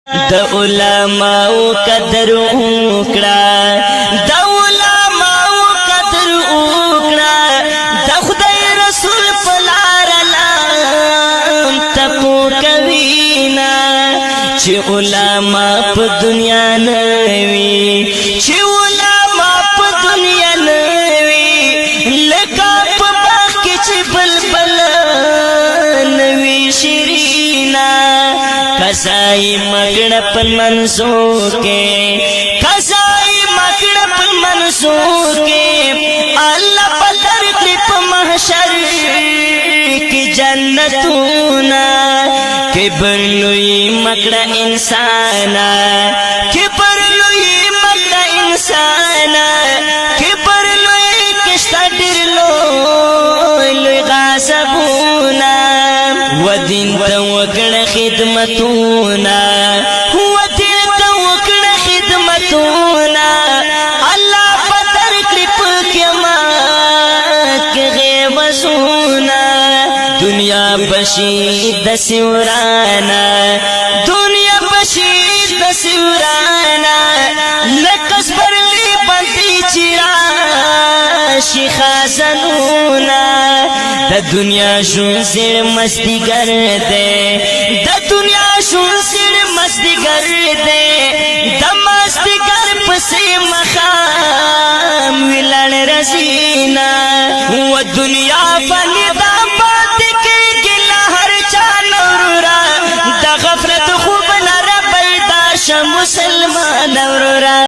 د علماء قدر وکړه د علماء قدر وکړه د خدای رسول په لار لام تپو کوي نا چې علماء په دنیا نه وي چې علماء په دنیا نه وي لکه په باغ کې چې بلبل نوي شیرینا کسائی مگڑ پن منسو کے کسائی مگڑ پن منسو کے اللہ پتر کلپ محشر کی جنتونا کبرلوی مگڑ انسانا کبرلوی مگڑ انسانا کبرلوی کشتا ڈرلو لوی غاسبونا ودین تا وکڑ خدمتونا ودین تا وکڑ خدمتونا اللہ پتر کلپ کماک غیبزونا دنیا بشید سورانا دنیا بشید سورانا لکس برلی بندی چرا شخازنونا دا دنیا شون سر مستی گر دے دا دنیا شون سر مستی گر دے دا مستی گر پسی مخام ولن رزینا و دنیا فن